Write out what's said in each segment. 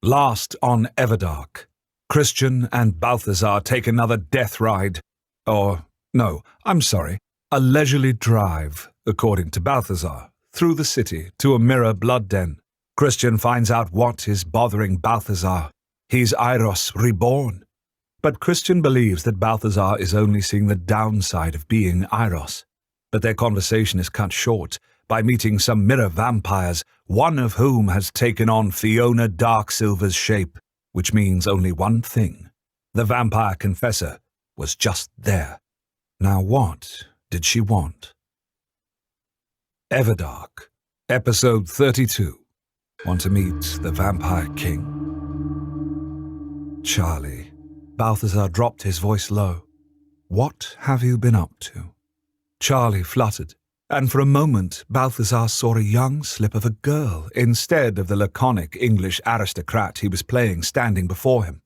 Last on Everdark, Christian and Balthazar take another death ride. Or, no, I'm sorry, a leisurely drive, according to Balthazar, through the city to a Mirryr blood den. Christian finds out what is bothering Balthazar. He's Eyros reborn. But Christian believes that Balthazar is only seeing the downside of being Eyros. But their conversation is cut short by meeting some Mirryr vampires, one of whom has taken on Fiona Darksilver's shape, which means only one thing. The vampire confessor was just there. Now what did she want? Everdark, Episode 32. Want to meet the Vampire King? Charlie. Balthazar dropped his voice low. What have you been up to? Charlie fluttered, and for a moment Balthazar saw a young slip of a girl instead of the laconic English aristocrat he was playing standing before him.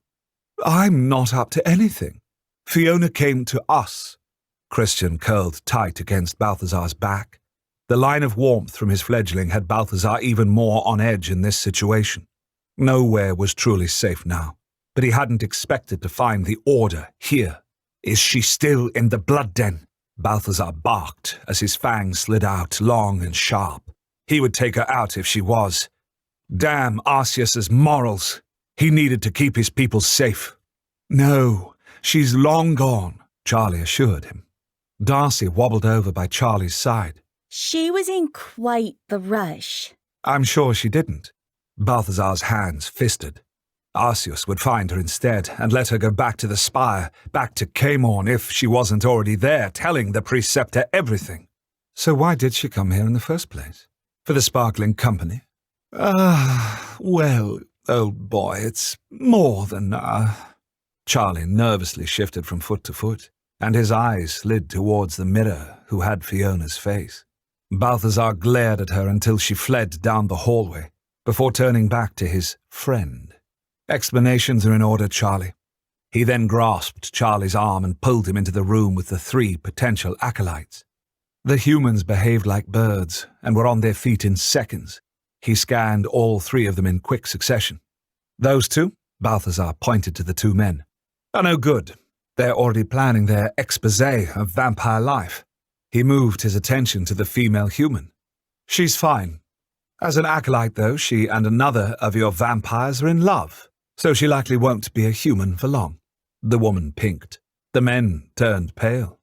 I'm not up to anything. Fiona came to us. Christian curled tight against Balthazar's back. The line of warmth from his fledgling had Balthazar even more on edge in this situation. Nowhere was truly safe now, but he hadn't expected to find the Order here. Is she still in the blood den? Balthazar barked as his fangs slid out long and sharp. He would take her out if she was. Damn Arceus's morals. He needed to keep his people safe. No, she's long gone, Charlie assured him. Darcy wobbled over by Charlie's side. She was in quite the rush. I'm sure she didn't. Balthazar's hands fisted. Arceus would find her instead and let her go back to the Spire, back to Caemorn if she wasn't already there, telling the Preceptor everything. So why did she come here in the first place? For the sparkling company? Well, old boy, it's more than, Charlie nervously shifted from foot to foot, and his eyes slid towards the Mirryr who had Fiona's face. Balthazar glared at her until she fled down the hallway, before turning back to his friend. Explanations are in order, Charlie. He then grasped Charlie's arm and pulled him into the room with the 3 potential acolytes. The humans behaved like birds and were on their feet in seconds. He scanned all 3 of them in quick succession. Those 2, Balthazar pointed to the 2 men, are no good. They're already planning their exposé of vampire life. He moved his attention to the female human. She's fine. As an acolyte, though, she and another of your vampires are in love, so she likely won't be a human for long. The woman pinked. The men turned pale.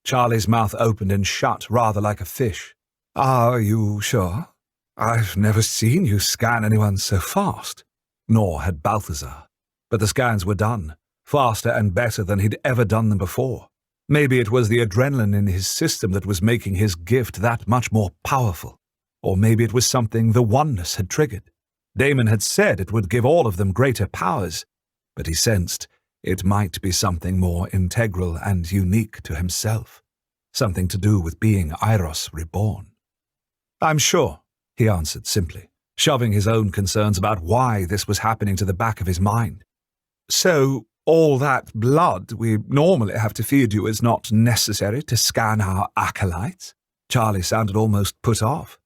Charlie's mouth opened and shut rather like a fish. Are you sure? I've never seen you scan anyone so fast. Nor had Balthazar. But the scans were done, faster and better than he'd ever done them before. Maybe it was the adrenaline in his system that was making his gift that much more powerful. Or maybe it was something the oneness had triggered. Damon had said it would give all of them greater powers, but he sensed it might be something more integral and unique to himself, something to do with being Eyros reborn. I'm sure, he answered simply, shoving his own concerns about why this was happening to the back of his mind. So, all that blood we normally have to feed you is not necessary to scan our acolytes? Charlie sounded almost put off.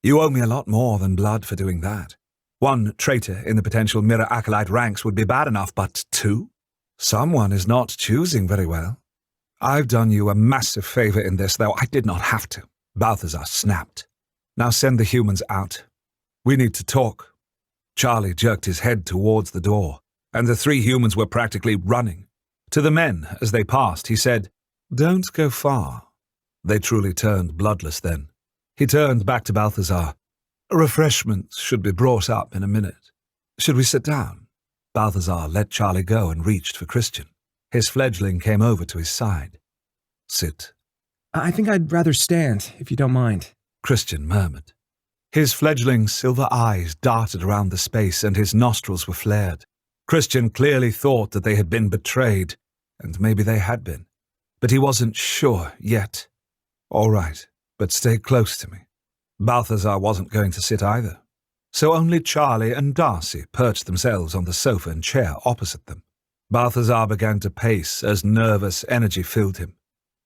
You owe me a lot more than blood for doing that. 1 traitor in the potential Mirryr acolyte ranks would be bad enough, but 2? Someone is not choosing very well. I've done you a massive favor in this, though I did not have to. Balthazar snapped. Now send the humans out. We need to talk. Charlie jerked his head towards the door, and the 3 humans were practically running. To the men, as they passed, he said, Don't go far. They truly turned bloodless then. He turned back to Balthazar. Refreshments should be brought up in a minute. Should we sit down? Balthazar let Charlie go and reached for Christian. His fledgling came over to his side. Sit. I think I'd rather stand, if you don't mind, Christian murmured. His fledgling's silver eyes darted around the space and his nostrils were flared. Christian clearly thought that they had been betrayed, and maybe they had been. But he wasn't sure yet. All right, but stay close to me. Balthazar wasn't going to sit either, so only Charlie and Darcy perched themselves on the sofa and chair opposite them. Balthazar began to pace as nervous energy filled him.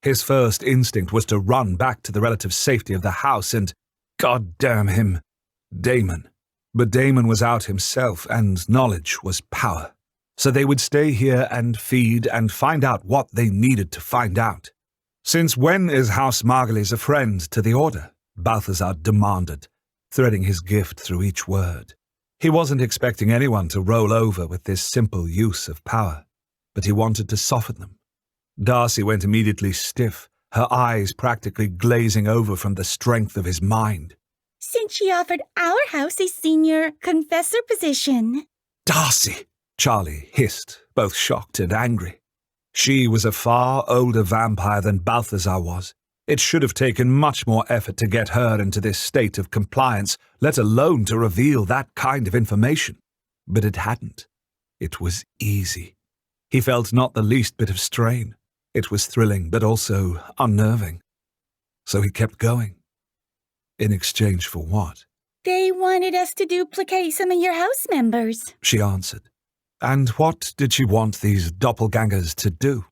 His first instinct was to run back to the relative safety of the house and, God damn him, Damon. But Damon was out himself, and knowledge was power. So they would stay here and feed and find out what they needed to find out. "Since when is House Margulies a friend to the Order?" Balthazar demanded, threading his gift through each word. He wasn't expecting anyone to roll over with this simple use of power, but he wanted to soften them. Darcy went immediately stiff, her eyes practically glazing over from the strength of his mind. "Since she offered our house a senior confessor position." "Darcy!" Charlie hissed, both shocked and angry. She was a far older vampire than Balthazar was. It should have taken much more effort to get her into this state of compliance, let alone to reveal that kind of information. But it hadn't. It was easy. He felt not the least bit of strain. It was thrilling, but also unnerving. So he kept going. In exchange for what? "They wanted us to duplicate some of your house members," she answered. And what did she want these doppelgangers to do?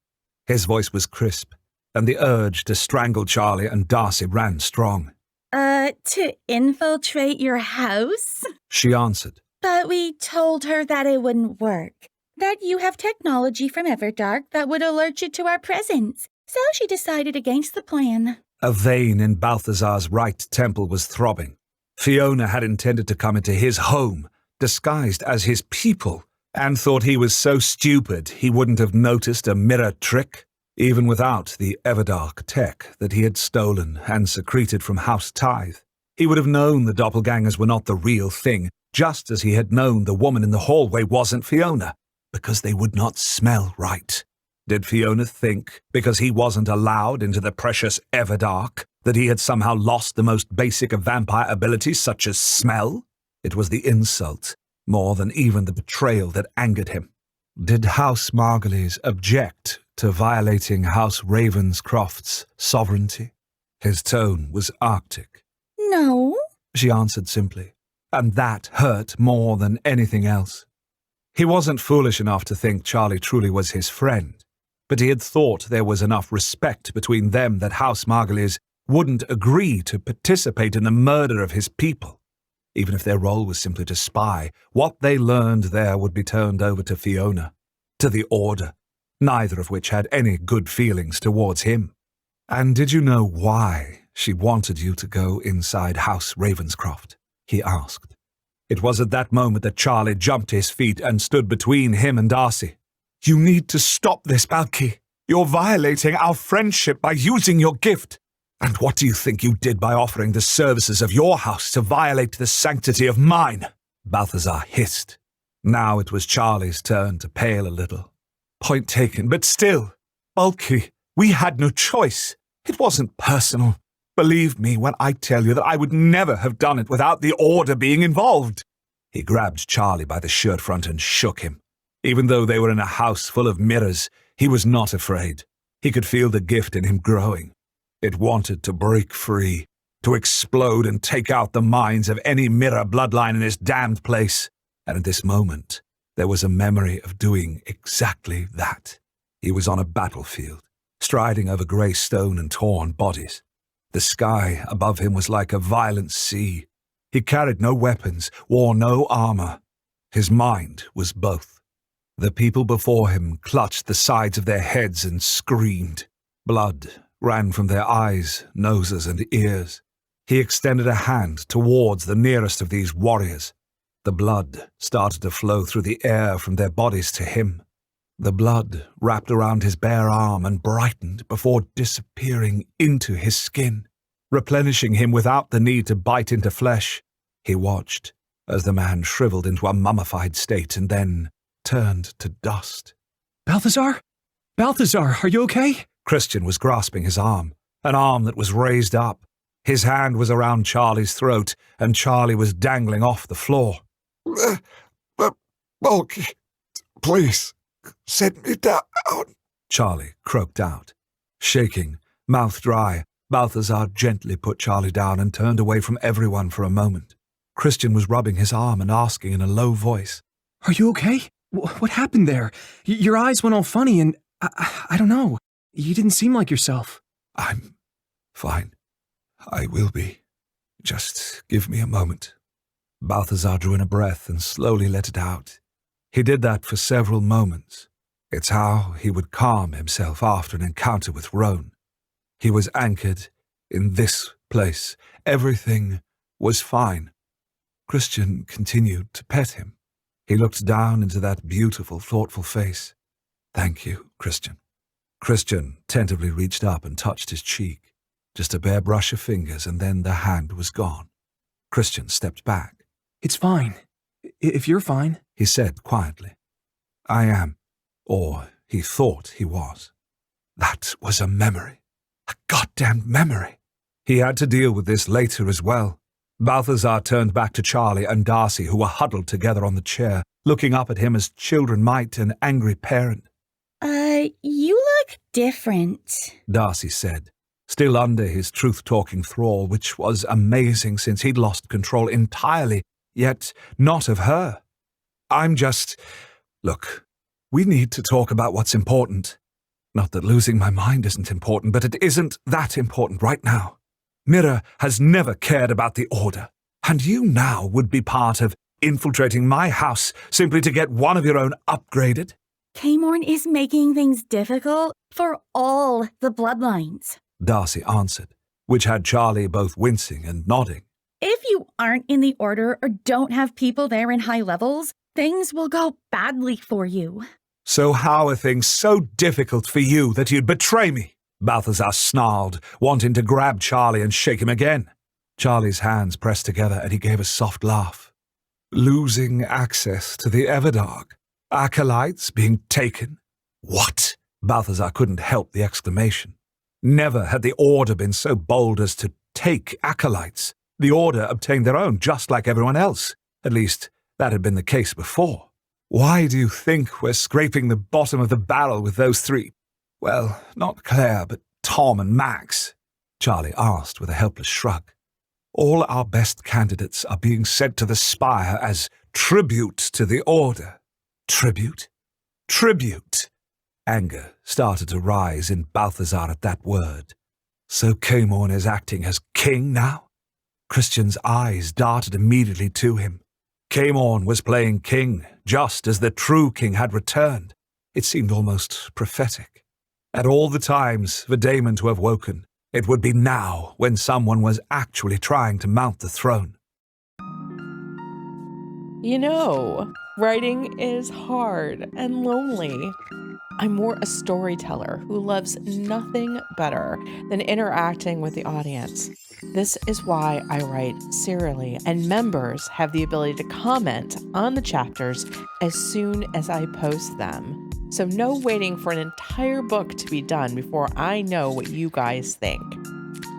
His voice was crisp, and the urge to strangle Charlie and Darcy ran strong. To infiltrate your house?" She answered. "But we told her that it wouldn't work. That you have technology from Everdark that would alert you to our presence. So she decided against the plan." A vein in Balthazar's right temple was throbbing. Fiona had intended to come into his home, disguised as his people, and thought he was so stupid he wouldn't have noticed a mirror trick, even without the Everdark tech that he had stolen and secreted from House Tithe. He would have known the doppelgangers were not the real thing, just as he had known the woman in the hallway wasn't Fiona, because they would not smell right. Did Fiona think, because he wasn't allowed into the precious Everdark, that he had somehow lost the most basic of vampire abilities such as smell? It was the insult, more than even the betrayal, that angered him. Did House Margulies object to violating House Ravenscroft's sovereignty? His tone was arctic. "No." She answered simply, and that hurt more than anything else. He wasn't foolish enough to think Charlie truly was his friend, but he had thought there was enough respect between them that House Margulies wouldn't agree to participate in the murder of his people. Even if their role was simply to spy, what they learned there would be turned over to Fiona, to the Order, neither of which had any good feelings towards him. "And did you know why she wanted you to go inside House Ravenscroft?" he asked. It was at that moment that Charlie jumped to his feet and stood between him and Darcy. "You need to stop this, Balky. You're violating our friendship by using your gift. And what do you think you did by offering the services of your house to violate the sanctity of mine?" Balthazar hissed. Now it was Charlie's turn to pale a little. "Point taken, but still, Bulky, we had no choice. It wasn't personal. Believe me when I tell you that I would never have done it without the Order being involved." He grabbed Charlie by the shirt front and shook him. Even though they were in a house full of mirrors, he was not afraid. He could feel the gift in him growing. It wanted to break free, to explode and take out the minds of any mirror bloodline in this damned place. And at this moment, there was a memory of doing exactly that. He was on a battlefield, striding over grey stone and torn bodies. The sky above him was like a violent sea. He carried no weapons, wore no armor. His mind was both. The people before him clutched the sides of their heads and screamed. Blood ran from their eyes, noses, and ears. He extended a hand towards the nearest of these warriors. The blood started to flow through the air from their bodies to him. The blood wrapped around his bare arm and brightened before disappearing into his skin, replenishing him without the need to bite into flesh. He watched as the man shriveled into a mummified state and then turned to dust. Balthazar? Balthazar, are you okay? Christian was grasping his arm, an arm that was raised up. His hand was around Charlie's throat, and Charlie was dangling off the floor. Bulky, please, set me down, Charlie croaked out. Shaking, mouth dry, Balthazar gently put Charlie down and turned away from everyone for a moment. Christian was rubbing his arm and asking in a low voice, "Are you okay? What happened there? Your eyes went all funny and I don't know. You didn't seem like yourself." "I'm fine. I will be. Just give me a moment." Balthazar drew in a breath and slowly let it out. He did that for several moments. It's how he would calm himself after an encounter with Roan. He was anchored in this place. Everything was fine. Christian continued to pet him. He looked down into that beautiful, thoughtful face. "Thank you, Christian." Christian tentatively reached up and touched his cheek. Just a bare brush of fingers, and then the hand was gone. Christian stepped back. "It's fine. If you're fine," he said quietly. "I am," or he thought he was. That was a memory. A goddamned memory. He had to deal with this later as well. Balthazar turned back to Charlie and Darcy, who were huddled together on the chair, looking up at him as children might an angry parent. You look different," Darcy said, still under his truth-talking thrall, which was amazing since he'd lost control entirely, yet not of her. Look, we need to talk about what's important. Not that losing my mind isn't important, but it isn't that important right now. Mirryr has never cared about the Order, and you now would be part of infiltrating my house simply to get one of your own upgraded. Caemorn is making things difficult for all the bloodlines, Darcy answered, which had Charlie both wincing and nodding. If you aren't in the Order or don't have people there in high levels, things will go badly for you. So how are things so difficult for you that you'd betray me? Balthazar snarled, wanting to grab Charlie and shake him again. Charlie's hands pressed together and he gave a soft laugh. Losing access to the Everdark. Acolytes being taken. What? Balthazar couldn't help the exclamation. Never had the Order been so bold as to take acolytes. The Order obtained their own just like everyone else. At least, that had been the case before. Why do you think we're scraping the bottom of the barrel with those three? Well, not Claire, but Tom and Max, Charlie asked with a helpless shrug. All our best candidates are being sent to the Spire as tribute to the Order. Tribute? Tribute! Anger started to rise in Balthazar at that word. So Caemorn is acting as king now? Christian's eyes darted immediately to him. Caemorn was playing king, just as the true king had returned. It seemed almost prophetic. At all the times for Damon to have woken, it would be now when someone was actually trying to mount the throne. You know, writing is hard and lonely. I'm more a storyteller who loves nothing better than interacting with the audience. This is why I write serially, and members have the ability to comment on the chapters as soon as I post them. So no waiting for an entire book to be done before I know what you guys think.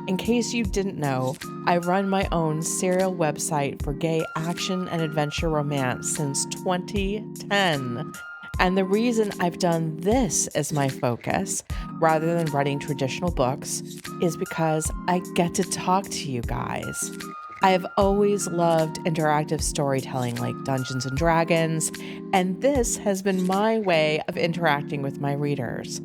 In case you didn't know, I run my own serial website for gay action and adventure romance since 2010. And the reason I've done this as my focus, rather than writing traditional books, is because I get to talk to you guys. I have always loved interactive storytelling like Dungeons & Dragons, and this has been my way of interacting with my readers.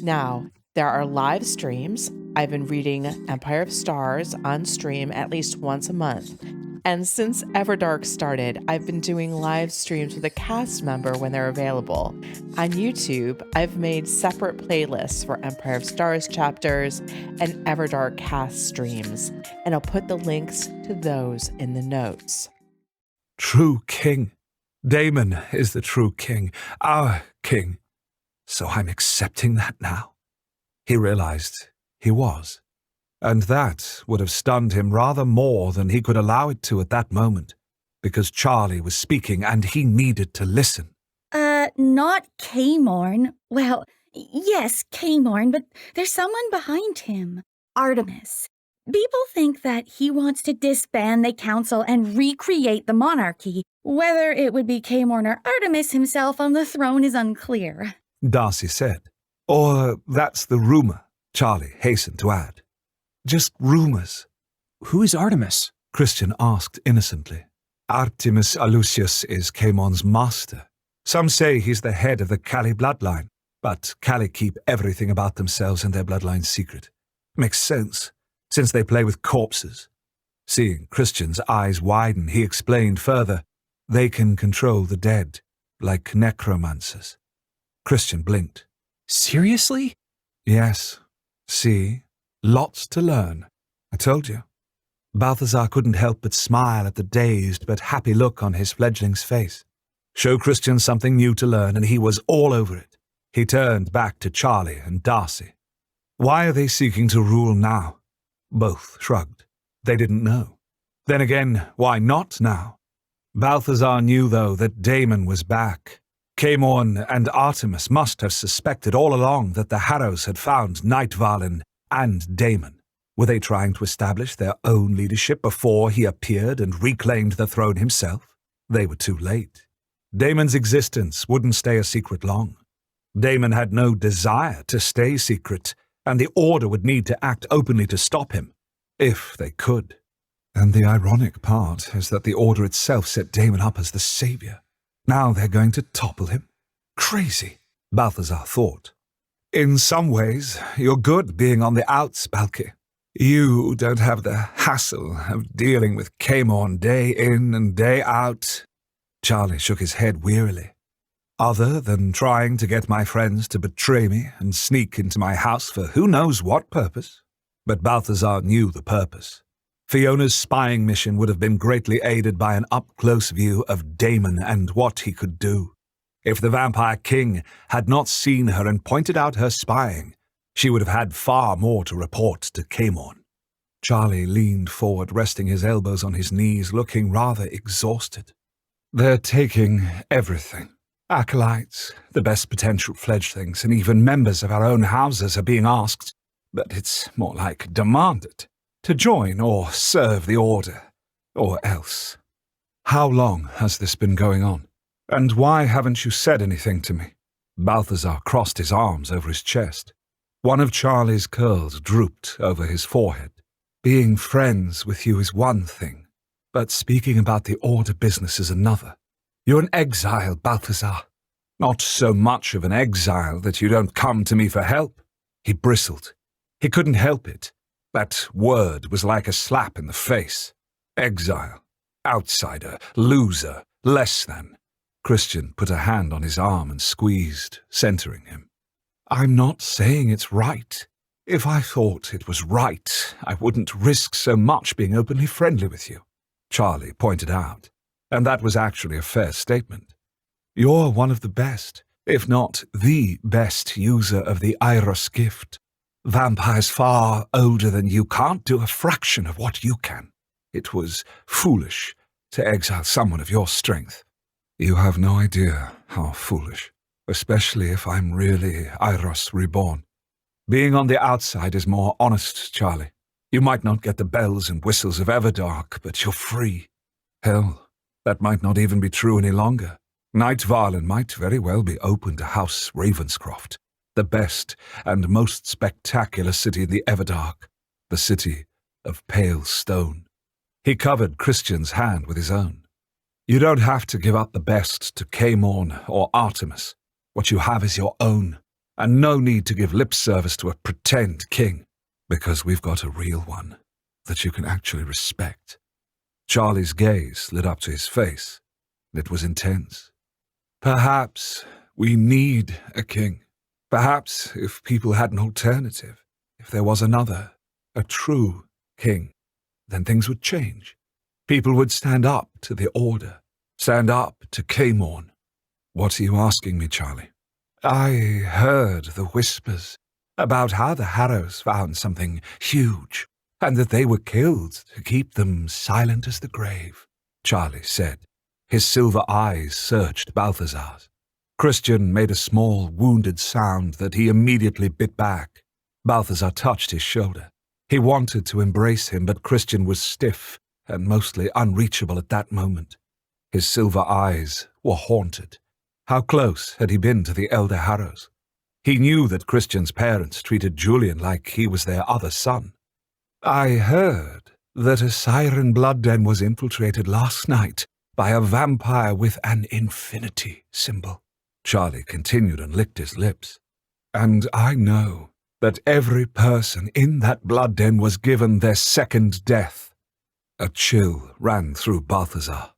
Now, there are live streams. I've been reading Empire of Stars on stream at least once a month. And since Everdark started, I've been doing live streams with a cast member when they're available. On YouTube, I've made separate playlists for Empire of Stars chapters and Everdark cast streams, and I'll put the links to those in the notes. True king. Damon is the true king, our king. So I'm accepting that now. He realized he was. And that would have stunned him rather more than he could allow it to at that moment, because Charlie was speaking and he needed to listen. Not Caemorn. Well, yes, Caemorn, but there's someone behind him. Artemis. People think that he wants to disband the council and recreate the monarchy. Whether it would be Caemorn or Artemis himself on the throne is unclear, Darcy said. Or that's the rumor, Charlie hastened to add. Just rumors. Who is Artemis? Christian asked innocently. Artemis Alucius is Caemorn's master. Some say he's the head of the Calli bloodline, but Calli keep everything about themselves and their bloodline secret. Makes sense, since they play with corpses. Seeing Christian's eyes widen, he explained further, "They can control the dead, like necromancers." Christian blinked. Seriously? "Yes. See? Lots to learn. I told you." Balthazar couldn't help but smile at the dazed but happy look on his fledgling's face. Show Christian something new to learn, and he was all over it. He turned back to Charlie and Darcy. "Why are they seeking to rule now?" Both shrugged. They didn't know. Then again, why not now? Balthazar knew, though, that Damon was back. Caemorn and Artemis must have suspected all along that the Harrows had found Nightvarlin and Damon. Were they trying to establish their own leadership before he appeared and reclaimed the throne himself? They were too late. Damon's existence wouldn't stay a secret long. Damon had no desire to stay secret, and the Order would need to act openly to stop him, if they could. And the ironic part is that the Order itself set Damon up as the savior. Now they're going to topple him? Crazy, Balthazar thought. "In some ways, you're good being on the outs, Balky. You don't have the hassle of dealing with Caemorn day in and day out." Charlie shook his head wearily. "Other than trying to get my friends to betray me and sneak into my house for who knows what purpose." But Balthazar knew the purpose. Fiona's spying mission would have been greatly aided by an up-close view of Damon and what he could do. If the Vampire King had not seen her and pointed out her spying, she would have had far more to report to Caemorn. Charlie leaned forward, resting his elbows on his knees, looking rather exhausted. "They're taking everything. Acolytes, the best potential fledglings, and even members of our own houses are being asked, but it's more like demanded, to join or serve the Order, or else. How long has this been going on? And why haven't you said anything to me?" Balthazar crossed his arms over his chest. One of Charlie's curls drooped over his forehead. "Being friends with you is one thing, but speaking about the Order business is another. You're an exile, Balthazar. Not so much of an exile that you don't come to me for help." He bristled. He couldn't help it. That word was like a slap in the face. Exile. Outsider. Loser. Less than. Christian put a hand on his arm and squeezed, centering him. "I'm not saying it's right. If I thought it was right, I wouldn't risk so much being openly friendly with you," Charlie pointed out. And that was actually a fair statement. "You're one of the best, if not the best user of the Eyros gift. Vampires far older than you can't do a fraction of what you can. It was foolish to exile someone of your strength." "You have no idea how foolish, especially if I'm really Eyros reborn. Being on the outside is more honest, Charlie. You might not get the bells and whistles of Everdark, but you're free. Hell, that might not even be true any longer. Nightvarlin might very well be open to House Ravenscroft, the best and most spectacular city in the Everdark, the city of pale stone." He covered Christian's hand with his own. "You don't have to give up the best to Caemorn or Artemis. What you have is your own, and no need to give lip service to a pretend king, because we've got a real one that you can actually respect." Charlie's gaze lit up to his face. It was intense. "Perhaps we need a king. Perhaps if people had an alternative, if there was another, a true king, then things would change. People would stand up to the Order, stand up to Caemorn." "What are you asking me, Charlie?" "I heard the whispers about how the Harrows found something huge, and that they were killed to keep them silent as the grave," Charlie said. His silver eyes searched Balthazar's. Christian made a small, wounded sound that he immediately bit back. Balthazar touched his shoulder. He wanted to embrace him, but Christian was stiff and mostly unreachable at that moment. His silver eyes were haunted. How close had he been to the elder Harrows? He knew that Christian's parents treated Julian like he was their other son. "I heard that a siren blood den was infiltrated last night by a vampire with an infinity symbol," Charlie continued and licked his lips. "And I know that every person in that blood den was given their second death. A chill ran through Balthazar.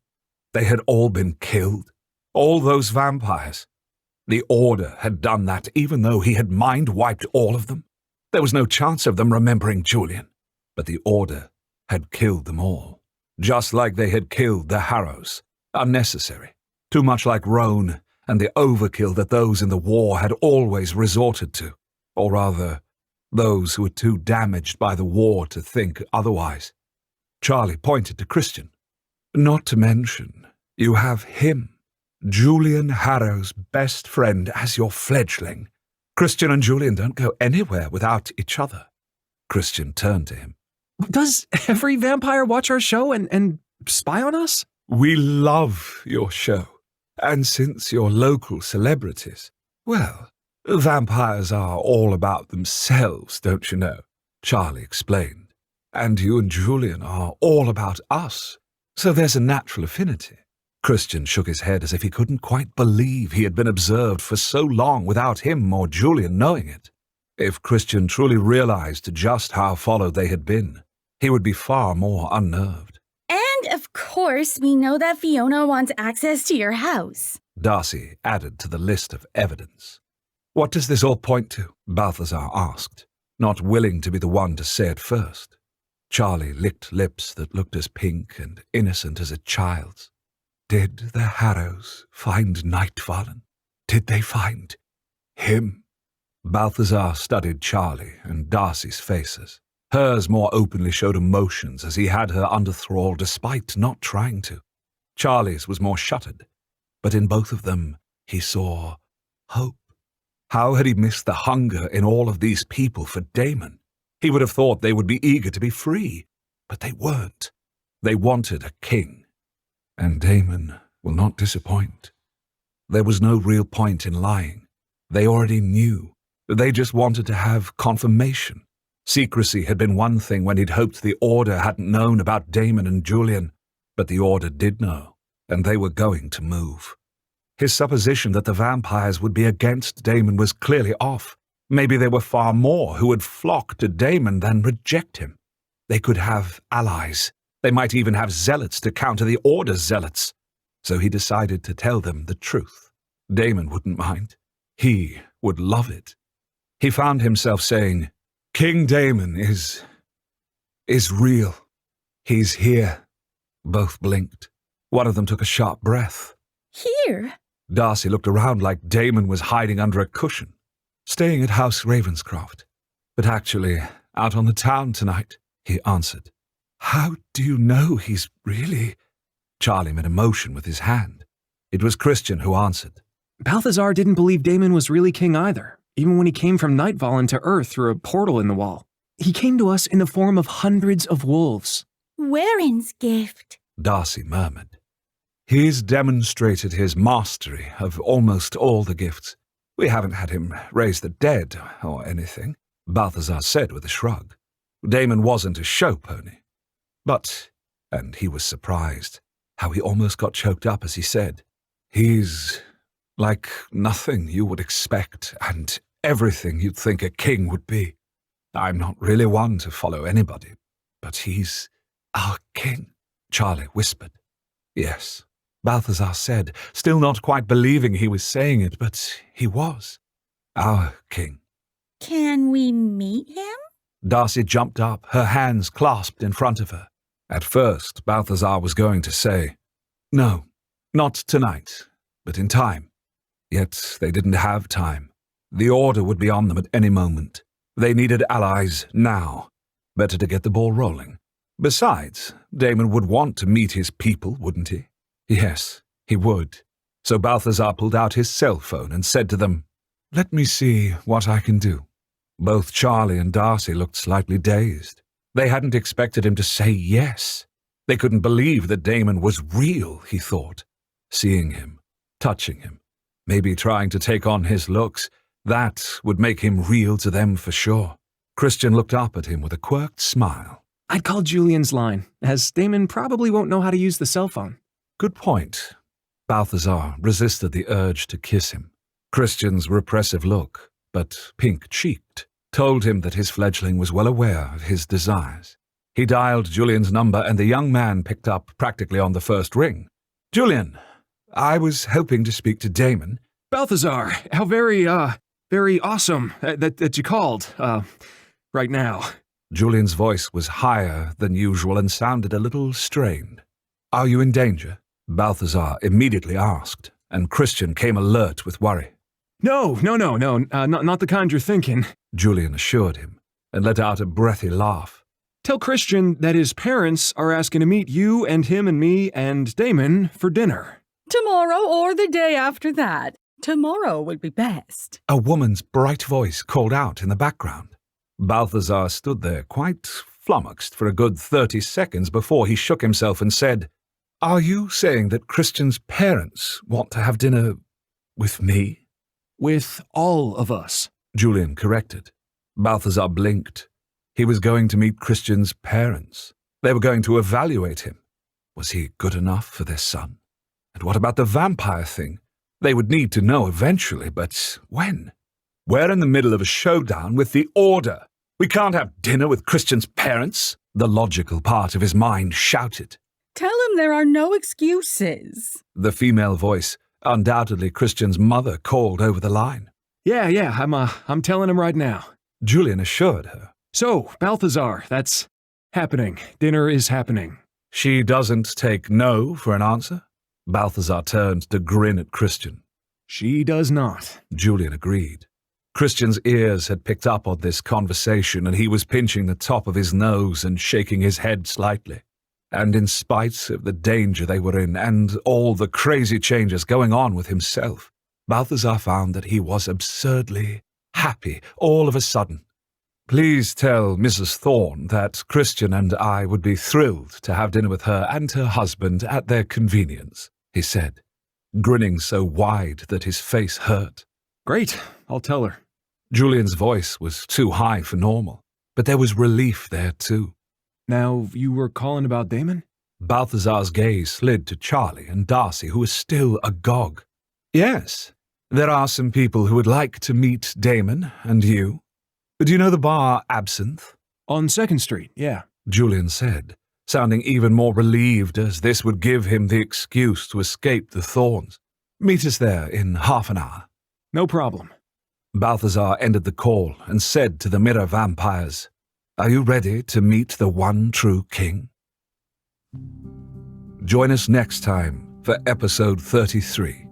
They had all been killed. All those vampires. The Order had done that even though he had mind-wiped all of them. There was no chance of them remembering Julian. But the Order had killed them all. Just like they had killed the Harrows. Unnecessary. Too much like Roan and the overkill that those in the war had always resorted to. Or rather, those who were too damaged by the war to think otherwise. Charlie pointed to Christian. Not to mention, you have him, Julian Harrow's best friend, as your fledgling. Christian and Julian don't go anywhere without each other. Christian turned to him. Does every vampire watch our show and spy on us? We love your show. And since you're local celebrities, well, vampires are all about themselves, don't you know? Charlie explained. And you and Julian are all about us, so there's a natural affinity. Christian shook his head as if he couldn't quite believe he had been observed for so long without him or Julian knowing it. If Christian truly realized just how followed they had been, he would be far more unnerved. And, of course, we know that Fiona wants access to your house. Darcy added to the list of evidence. What does this all point to? Balthazar asked, not willing to be the one to say it first. Charlie licked lips that looked as pink and innocent as a child's. Did the Harrows find Nightfallen? Did they find him? Balthazar studied Charlie and Darcy's faces. Hers more openly showed emotions as he had her under thrall despite not trying to. Charlie's was more shuttered, but in both of them he saw hope. How had he missed the hunger in all of these people for Damon? He would have thought they would be eager to be free, but they weren't. They wanted a king. And Damon will not disappoint. There was no real point in lying. They already knew. They just wanted to have confirmation. Secrecy had been one thing when he'd hoped the Order hadn't known about Damon and Julian, but the Order did know, and they were going to move. His supposition that the vampires would be against Damon was clearly off. Maybe there were far more who would flock to Damon than reject him. They could have allies. They might even have zealots to counter the Order's zealots. So he decided to tell them the truth. Damon wouldn't mind. He would love it. He found himself saying, King Damon is real. He's here. Both blinked. One of them took a sharp breath. Here? Darcy looked around like Damon was hiding under a cushion, staying at House Ravenscroft. But actually, out on the town tonight, he answered. How do you know he's really? Charlie made a motion with his hand. It was Christian who answered. Balthazar didn't believe Damon was really king either, even when he came from Nightfallen to Earth through a portal in the wall. He came to us in the form of hundreds of wolves. Warin's gift, Darcy murmured. He's demonstrated his mastery of almost all the gifts. We haven't had him raise the dead or anything, Balthazar said with a shrug. Damon wasn't a show pony. But, and he was surprised, how he almost got choked up as he said, he's like nothing you would expect and everything you'd think a king would be. I'm not really one to follow anybody, but he's our king, Charlie whispered. Yes, Balthazar said, still not quite believing he was saying it, but he was. Our king. Can we meet him? Darcy jumped up, her hands clasped in front of her. At first, Balthazar was going to say, no, not tonight, but in time. Yet they didn't have time. The Order would be on them at any moment. They needed allies now. Better to get the ball rolling. Besides, Damon would want to meet his people, wouldn't he? Yes, he would. So Balthazar pulled out his cell phone and said to them, let me see what I can do. Both Charlie and Darcy looked slightly dazed. They hadn't expected him to say yes. They couldn't believe that Damon was real, he thought. Seeing him, touching him, maybe trying to take on his looks, that would make him real to them for sure. Christian looked up at him with a quirked smile. I'd call Julian's line, as Damon probably won't know how to use the cell phone. Good point. Balthazar resisted the urge to kiss him. Christian's repressive look, but pink-cheeked, told him that his fledgling was well aware of his desires. He dialed Julian's number, and the young man picked up practically on the first ring. "Julian, I was hoping to speak to Damon." Balthazar, how very awesome that you called, right now. Julian's voice was higher than usual and sounded a little strained. "Are you in danger?" Balthazar immediately asked, and Christian came alert with worry. No, not the kind you're thinking. Julian assured him, and let out a breathy laugh. Tell Christian that his parents are asking to meet you and him and me and Damon for dinner. Tomorrow or the day after that. Tomorrow would be best. A woman's bright voice called out in the background. Balthazar stood there, quite flummoxed, for a good 30 seconds before he shook himself and said, "Are you saying that Christian's parents want to have dinner with me?" With all of us, Julian corrected. Balthazar blinked. He was going to meet Christian's parents. They were going to evaluate him. Was he good enough for their son? And what about the vampire thing? They would need to know eventually, but when? We're in the middle of a showdown with the Order. We can't have dinner with Christian's parents, the logical part of his mind shouted. Tell him there are no excuses. The female voice, undoubtedly Christian's mother, called over the line. Yeah, I'm telling him right now. Julian assured her. So, Balthazar, that's happening. Dinner is happening. She doesn't take no for an answer? Balthazar turned to grin at Christian. She does not. Julian agreed. Christian's ears had picked up on this conversation, and he was pinching the top of his nose and shaking his head slightly. And in spite of the danger they were in and all the crazy changes going on with himself, Balthazar found that he was absurdly happy all of a sudden. "Please tell Mrs. Thorne that Christian and I would be thrilled to have dinner with her and her husband at their convenience," he said, grinning so wide that his face hurt. Great, I'll tell her. Julian's voice was too high for normal, but there was relief there too. Now, you were calling about Damon? Balthazar's gaze slid to Charlie and Darcy, who was still agog. "Yes, there are some people who would like to meet Damon and you. Do you know the bar Absinthe?" On 2nd Street, yeah. Julian said, sounding even more relieved as this would give him the excuse to escape the Thorns. "Meet us there in half an hour." No problem. Balthazar ended the call and said to the Mirryr vampires, "Are you ready to meet the one true king?" Join us next time for episode 33,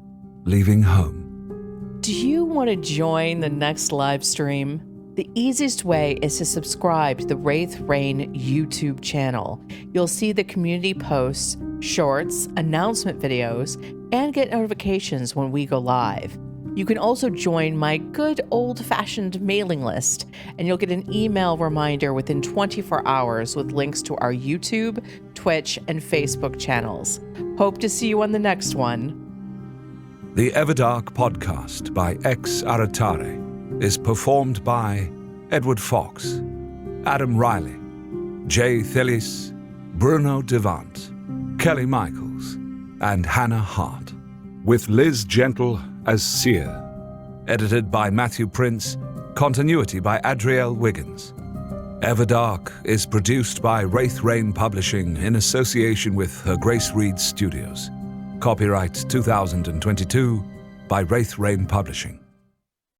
Leaving Home. Do you want to join the next live stream? The easiest way is to subscribe to the Wraith Rain YouTube channel. You'll see the community posts, shorts, announcement videos, and get notifications when we go live. You can also join my good old-fashioned mailing list, and you'll get an email reminder within 24 hours with links to our YouTube, Twitch, and Facebook channels. Hope to see you on the next one. The Everdark podcast by X Aratare is performed by Edward Fox, Adam Riley, Jay Thillis, Bruno Devant, Kelly Michaels, and Hannah Hart, with Liz Gentle as Seer. Edited by Matthew Prince, continuity by Adrielle Wiggins. Everdark is produced by Wraith Rain Publishing in association with Her Grace Reed Studios. Copyright 2022 by Wraith Rain Publishing.